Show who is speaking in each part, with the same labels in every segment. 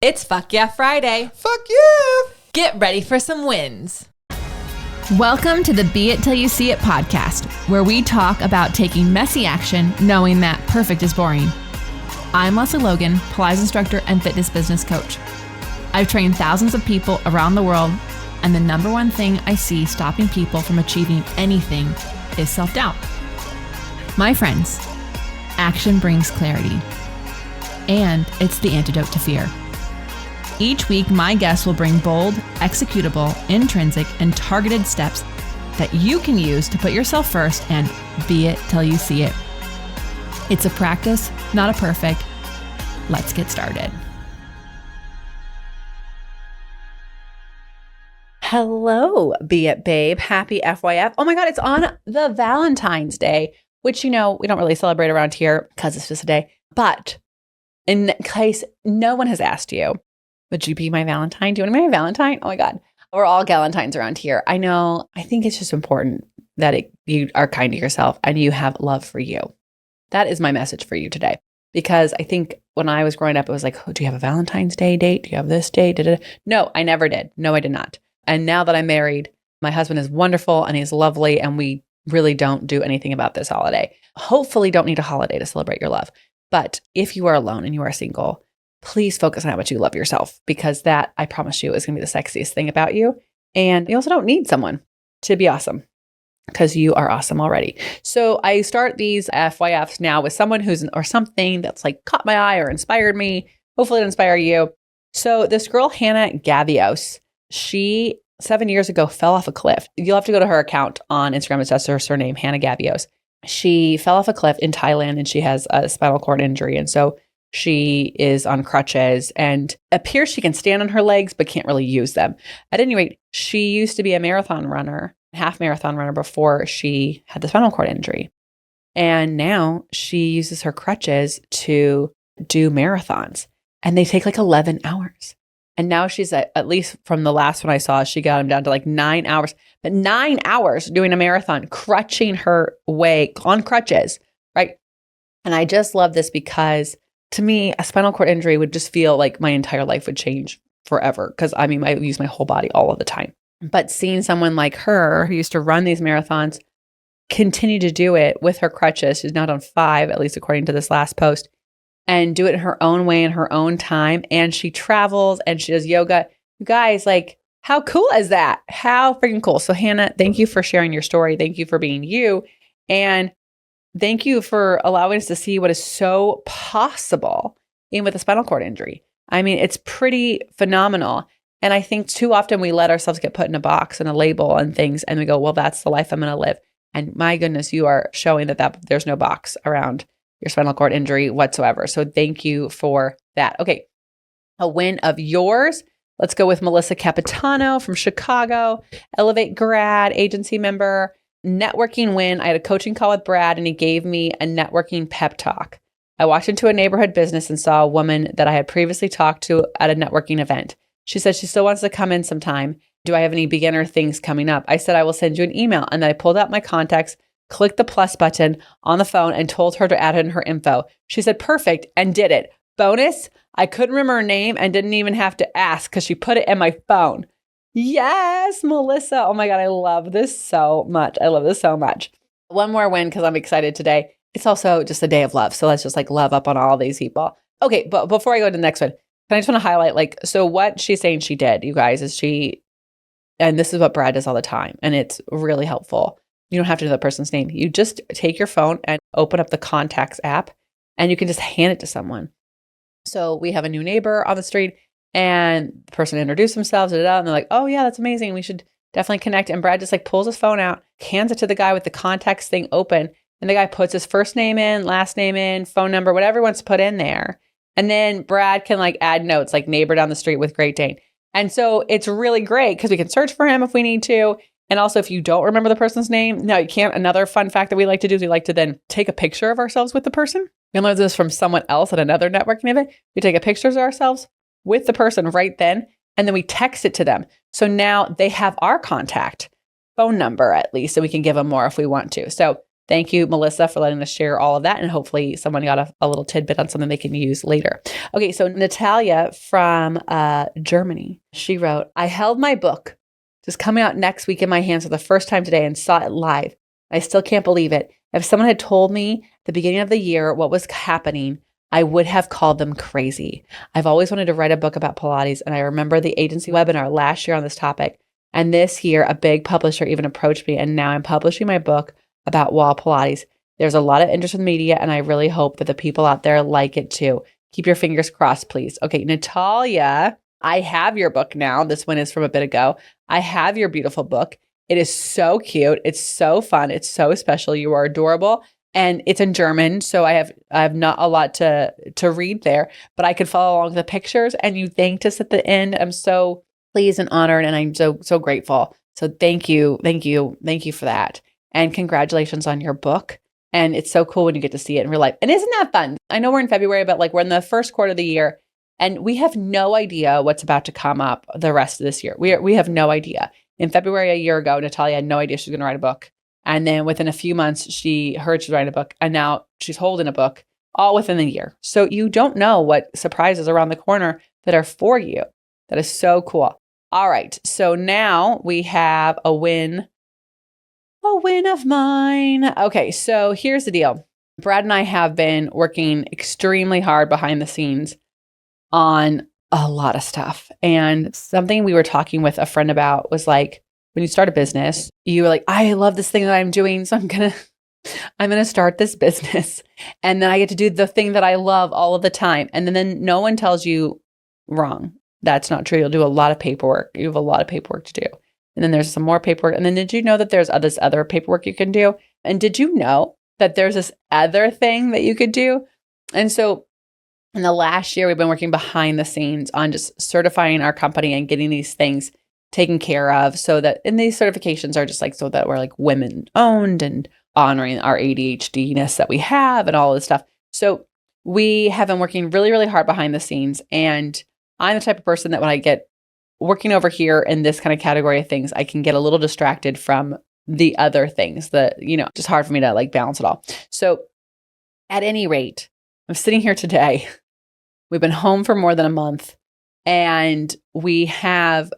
Speaker 1: It's Fuck Yeah Friday.
Speaker 2: Fuck yeah!
Speaker 1: Get ready for some wins.
Speaker 3: Welcome to the Be It Till You See It podcast, where we talk about taking messy action, knowing that perfect is boring. I'm Lesley Logan, Pilates instructor and fitness business coach. I've trained thousands of people around the world, and the number one thing I see stopping people from achieving anything is self-doubt. My friends, action brings clarity, and it's the antidote to fear. Each week, my guests will bring bold, executable, intrinsic, and targeted steps that you can use to put yourself first and be it till you see it. It's a practice, not a perfect. Let's get started.
Speaker 1: Hello, Be It Babe. Happy FYF. Oh my God, it's on the Valentine's Day, which, you know, we don't really celebrate around here because it's just a day. But in case no one has asked you, would you be my Valentine? Do you want to be my Valentine? Oh my God. We're all Galentines around here. I know. I think it's just important that you are kind to yourself and you have love for you. That is my message for you today. Because I think when I was growing up, it was like, oh, do you have a Valentine's Day date? Do you have this date? No, I never did. No, I did not. And now that I'm married, my husband is wonderful and he's lovely. And we really don't do anything about this holiday. Hopefully don't need a holiday to celebrate your love. But if you are alone and you are single, please focus on how much you love yourself, because that, I promise you, is going to be the sexiest thing about you. And you also don't need someone to be awesome, because you are awesome already. So I start these FYFs now with someone or something that's like caught my eye or inspired me. Hopefully it'll inspire you. So this girl, Hannah Gavios, she 7 years ago fell off a cliff. You'll have to go to her account on Instagram. It says her surname, Hannah Gavios. She fell off a cliff in Thailand and she has a spinal cord injury. And so she is on crutches and appears she can stand on her legs, but can't really use them. At any rate, she used to be a marathon runner, half marathon runner, before she had the spinal cord injury. And now she uses her crutches to do marathons, and they take like 11 hours. And now she's at least from the last one I saw, she got them down to like 9 hours, but 9 hours doing a marathon, crutching her way on crutches, right? And I just love this because to me, a spinal cord injury would just feel like my entire life would change forever. Because I mean, I use my whole body all of the time. But seeing someone like her who used to run these marathons continue to do it with her crutches, she's now done 5, at least according to this last post, and do it in her own way in her own time. And she travels and she does yoga. You guys, like, how cool is that? How freaking cool. So Hannah, thank you for sharing your story. Thank you for being you. And thank you for allowing us to see what is so possible even with a spinal cord injury. I mean, it's pretty phenomenal. And I think too often we let ourselves get put in a box and a label and things, and we go, well, that's the life I'm going to live. And my goodness, you are showing that there's no box around your spinal cord injury whatsoever. So thank you for that. Okay, a win of yours. Let's go with Melissa Capitano from Chicago, Elevate grad, agency member. Networking win. I had a coaching call with Brad and he gave me a networking pep talk. I walked into a neighborhood business and saw a woman that I had previously talked to at a networking event. She said she still wants to come in sometime. Do I have any beginner things coming up? I said, I will send you an email. And then I pulled out my contacts, clicked the plus button on the phone and told her to add in her info. She said, perfect, and did it. Bonus, I couldn't remember her name and didn't even have to ask because she put it in my phone. Yes, Melissa. Oh my God, I love this so much. I love this so much. One more win because I'm excited today. It's also just a day of love. So let's just like love up on all these people. Okay, but before I go to the next one, I just want to highlight so what she's saying she did, you guys, is and this is what Brad does all the time. And it's really helpful. You don't have to know the person's name. You just take your phone and open up the contacts app and you can just hand it to someone. So we have a new neighbor on the street. And the person introduced themselves, and they're like, oh yeah, that's amazing. We should definitely connect. And Brad just like pulls his phone out, hands it to the guy with the contacts thing open. And the guy puts his first name in, last name in, phone number, whatever he wants to put in there. And then Brad can like add notes like neighbor down the street with Great Dane. And so it's really great because we can search for him if we need to. And also if you don't remember the person's name, no, you can't. Another fun fact that we like to do is we like to then take a picture of ourselves with the person. We learned this from someone else at another networking event. We take a picture of ourselves with the person right then, and then we text it to them. So now they have our contact phone number at least, so we can give them more if we want to. So Thank you, Melissa, for letting us share all of that. And hopefully someone got a little tidbit on something they can use later. Okay, so Natalia from Germany, she wrote, I held my book just coming out next week in my hands for the first time today and saw it live. I still can't believe it. If someone had told me at the beginning of the year what was happening, I would have called them crazy. I've always wanted to write a book about Pilates, and I remember the agency webinar last year on this topic. And this year, a big publisher even approached me, and now I'm publishing my book about wall Pilates. There's a lot of interest in the media, and I really hope that the people out there like it too. Keep your fingers crossed, please. Okay, Natalia, I have your book now. This one is from a bit ago. I have your beautiful book. It is so cute. It's so fun. It's so special. You are adorable. And it's in German, so I have not a lot to read there, but I could follow along the pictures, and you thanked us at the end. I'm so pleased and honored, and I'm so grateful. So thank you for that. And congratulations on your book. And it's so cool when you get to see it in real life. And isn't that fun? I know we're in February, but like we're in the first quarter of the year, and we have no idea what's about to come up the rest of this year. We have no idea. In February a year ago, Natalia had no idea she was going to write a book. And then within a few months, she heard she was writing a book, and now she's holding a book all within the year. So you don't know what surprises around the corner that are for you. That is so cool. All right. So now we have a win of mine. Okay. So here's the deal. Brad and I have been working extremely hard behind the scenes on a lot of stuff. And something we were talking with a friend about was like, when you start a business, you were like, I love this thing that I'm doing, so I'm gonna start this business. And then I get to do the thing that I love all of the time. And then no one tells you wrong. That's not true. You'll do a lot of paperwork. You have a lot of paperwork to do. And then there's some more paperwork. And then did you know that there's this other paperwork you can do? And did you know that there's this other thing that you could do? And so in the last year, we've been working behind the scenes on just certifying our company and getting these things taken care of, so that, and these certifications are just like, so that we're like women owned and honoring our ADHD-ness that we have and all this stuff. So we have been working really, really hard behind the scenes. And I'm the type of person that when I get working over here in this kind of category of things, I can get a little distracted from the other things that, just hard for me to like balance it all. So at any rate, I'm sitting here today. We've been home for more than a month, and we have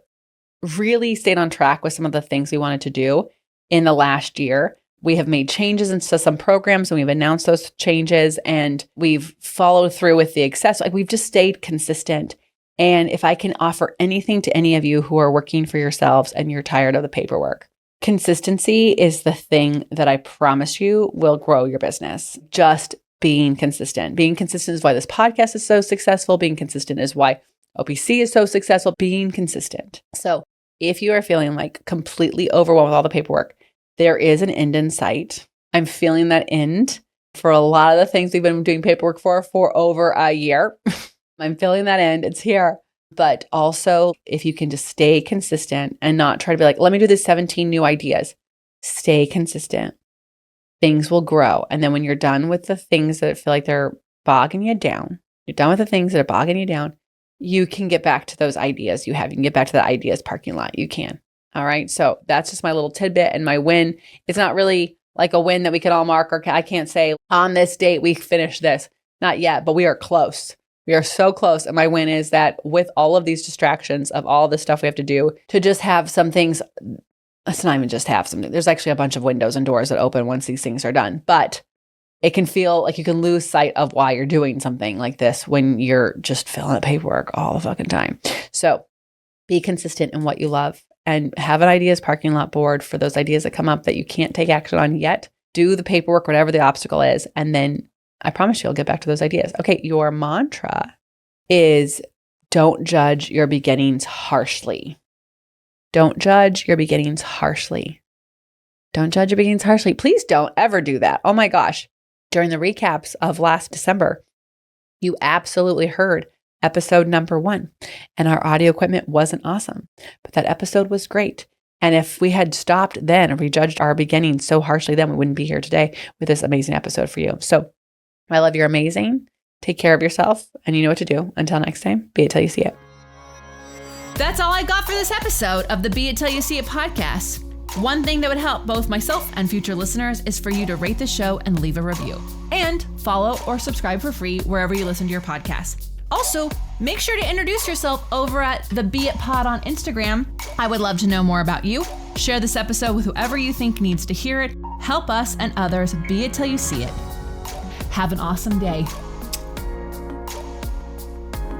Speaker 1: really stayed on track with some of the things we wanted to do in the last year. We have made changes into some programs, and we've announced those changes, and we've followed through with the access. Like, we've just stayed consistent. And if I can offer anything to any of you who are working for yourselves and you're tired of the paperwork, consistency is the thing that I promise you will grow your business. Just being consistent. Being consistent is why this podcast is so successful. Being consistent is why OPC is so successful. Being consistent. So if you are feeling like completely overwhelmed with all the paperwork, there is an end in sight. I'm feeling that end for a lot of the things we've been doing paperwork for over a year. I'm feeling that end. It's here. But also, if you can just stay consistent and not try to be like, let me do this 17 new ideas. Stay consistent. Things will grow. And then when you're done with the things that feel like they're bogging you down, you can get back to those ideas you have. You can get back to the ideas parking lot. You can. All right. So that's just my little tidbit and my win. It's not really like a win that we can all mark, or I can't say on this date we finished this. Not yet, but we are close. We are so close. And my win is that with all of these distractions of all the stuff we have to do, to just have some things, let's not even just have something. There's actually a bunch of windows and doors that open once these things are done. But it can feel like you can lose sight of why you're doing something like this when you're just filling out paperwork all the fucking time. So be consistent in what you love and have an ideas parking lot board for those ideas that come up that you can't take action on yet. Do the paperwork, whatever the obstacle is, and then I promise you'll get back to those ideas. Okay, your mantra is don't judge your beginnings harshly. Don't judge your beginnings harshly. Don't judge your beginnings harshly. Please don't ever do that. Oh my gosh. During the recaps of last December, you absolutely heard episode number 1, and our audio equipment wasn't awesome, but that episode was great. And if we had stopped then and prejudged our beginnings so harshly, then we wouldn't be here today with this amazing episode for you. So I love you're amazing. Take care of yourself, and you know what to do. Until next time, be it till you see it.
Speaker 3: That's all I got for this episode of the Be It Till You See It podcast. One thing that would help both myself and future listeners is for you to rate the show and leave a review. And follow or subscribe for free wherever you listen to your podcast. Also, make sure to introduce yourself over at the Beit Pod on Instagram. I would love to know more about you. Share this episode with whoever you think needs to hear it. Help us and others be it till you see it. Have an awesome day.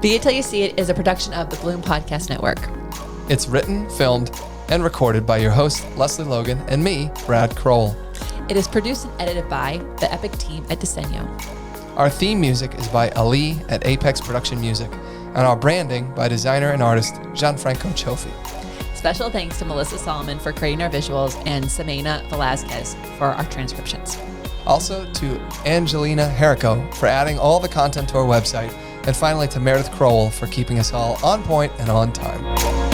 Speaker 1: Be It Till You See It is a production of the Bloom Podcast Network.
Speaker 2: It's written, filmed, and recorded by your host, Lesley Logan, and me, Brad Kroll.
Speaker 1: It is produced and edited by the epic team at Diseño.
Speaker 2: Our theme music is by Ali at Apex Production Music, and our branding by designer and artist Gianfranco Cioffi.
Speaker 1: Special thanks to Melissa Solomon for creating our visuals and Samena Velazquez for our transcriptions.
Speaker 2: Also to Angelina Herrico for adding all the content to our website, and finally to Meredith Crowell for keeping us all on point and on time.